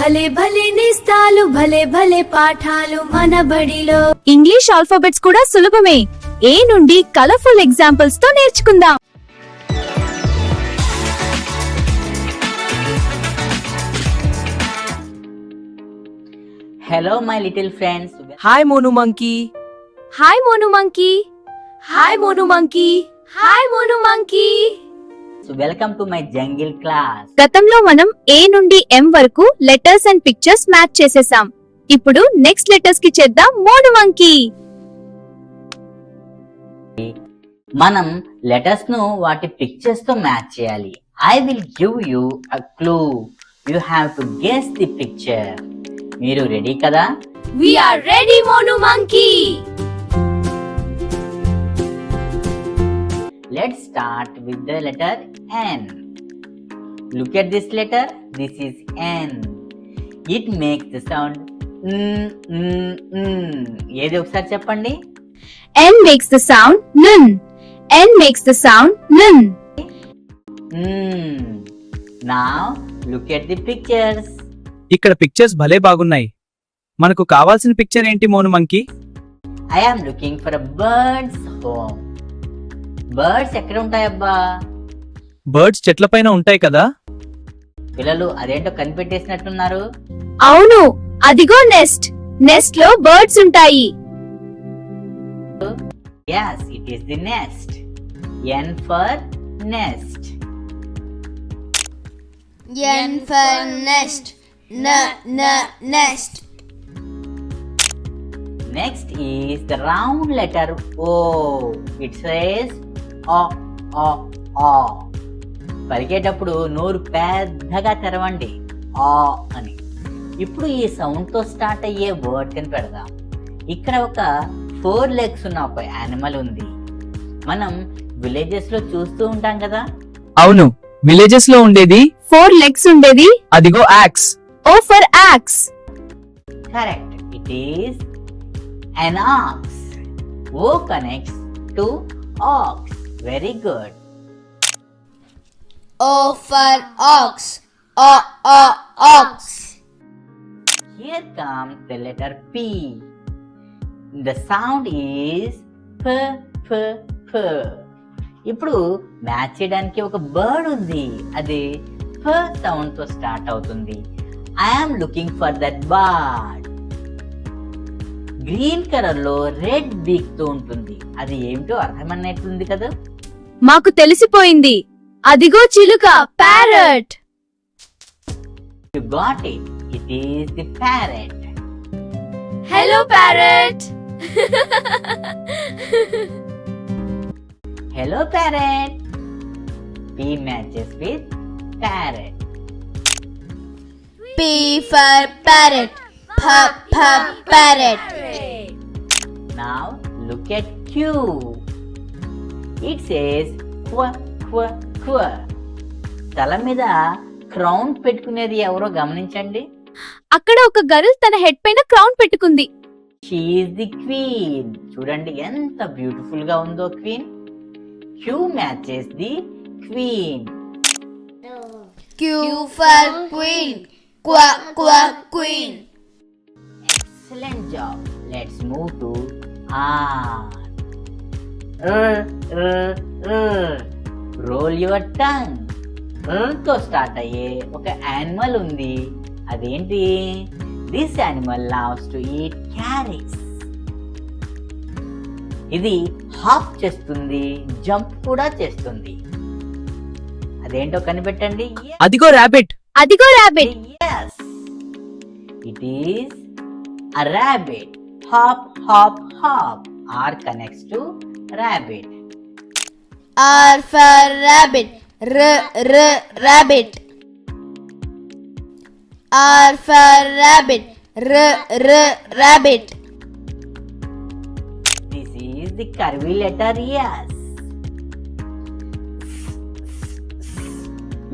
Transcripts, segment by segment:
భలే భలే నిస్తాలు భలే భలే పాఠాలు మన బడిలో. ఇంగ్లీష్ ఆల్ఫాబెట్స్ కూడా సులభమే. ఏ నుండి కలర్ఫుల్ ఎగ్జాంపుల్స్ తో నేర్చుకుందాం. Hello my little friends. Hi Monu Monkey. Hi Monu monkey. Hi Monu monkey. Hi Monu monkey. So welcome to my jungle class. గతంలో మనం ఏ నుండి ఎం వరకు లెటర్స్ అండ్ పిక్చర్స్ మ్యాచ్ చేసేసాం. ఇప్పుడు నెక్స్ట్ లెటర్స్ కి చేద్దాం మోను మంకీ. మనం లెటర్స్ ను వాటి పిక్చర్స్ తో మ్యాచ్ చేయాలి. I will give you a clue. You have to guess the picture. మీరు రెడీ కదా? We are ready, Monu Monkey. Let's start with the letter N. Look at this letter. This is N. It makes the sound ఏది ఒకసారి చెప్పండి. N makes the sound nun. N makes the sound nun. Now look at the pictures. ఇక్కడ pictures భలే బాగున్నాయి. మనకు కావాల్సిన picture ఏంటి Monu monkey? I am looking for a bird's home. Birds ఎక్కడ ఉంటాయబ్బా? బర్డ్స్ చెట్ల పైన ఉంటాయి కదా. పిల్లలు అదేంటో కనిపెట్టేసినట్టున్నారు. అవును, అదిగో నెస్ట్. నెస్ట్ లో బర్డ్స్ ఉంటాయి. Yes, it is the nest. N for nest. N for nest. Nest. Next is the round letter O. It says O. పలికేటప్పుడు నోరు పెద్దగా తెరవండి, ఆ అని. ఇప్పుడు ఈ సౌండ్ తో స్టార్ట్ అయ్యే వర్డ్ ని పెడదాం. ఇక్కడ ఒక 4 legs ఉన్న ఒక యానిమల్ ఉంది. మనం విలేజెస్ లో చూస్తూ ఉంటాం కదా. అవును, విలేజెస్ లో ఉండేది 4 legs ఉండేది. అదిగో axe. O for axe. Correct. It is an ox. O connects to ox. Very good. O for ox. Ox. Here comes the letter P. The sound is p. ఇప్పుడు మ్యాచ్ చేయడానికి ఒక bird ఉంది. అది p sound తో start అవుతుంది. I am looking for that bird. Green colour లో red బీక్ తో ఉంటుంది. అది ఏమిటో అర్థమన్నట్టుంది కదా. మాకు తెలిసిపోయింది. అదిగో చిలుక, parrot. You got it. It is the parrot. Hello, parrot. Hello parrot. P matches with parrot. P for parrot. Parrot. Now look at Q. It says kwa. తల మీద క్రౌన్ పెట్టుకునేది ఎవరో గమనించండి. అక్కడ ఒక గర్ల్ తన హెడ్ పైన క్రౌన్ పెట్టుకుంది. She is the queen. చూడండి ఎంత బ్యూటిఫుల్ గా ఉందో queen. Q matches the queen. Q for queen. Queen. Excellent job. Let's move to R. Roll your tongue. తో స్టార్ట్ అయ్యే ఒక యానిమల్ ఉంది. అదేంటి? This animal loves to eat carrots. ఇది హాప్ చేస్తుంది, జంప్ కూడా చేస్తుంది. అదేంటో కనిపెట్టండి. అదిగో రాబిట్. అదిగో rabbit. Yes, it is a rabbit. Hop. R connects to rabbit. R for rabbit. Rabbit. R for rabbit. Rabbit. This is the curvy letter S.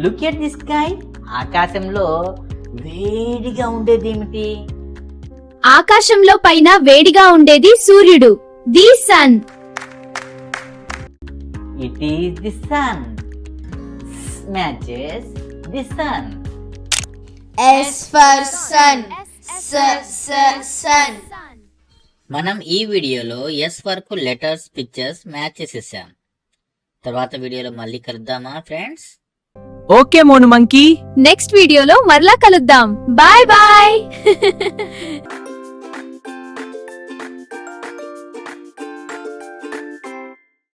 Look at the sky. ఆకాశంలో వేడిగా ఉండేది ఏమిటి? ఆకాశంలో పైన వేడిగా ఉండేది సూర్యుడు, the sun. It is the sun. Matches the sun. S for sun. Sun. మనం ఈ వీడియోలో ఎస్ వరకు లెటర్స్ పిక్చర్స్ మ్యాచ్ చేసేసాం. తర్వాత వీడియోలో మళ్ళీ కలుద్దామా friends? Okay Monu monkey. Next వీడియోలో మరలా కలుద్దాం. Bye bye.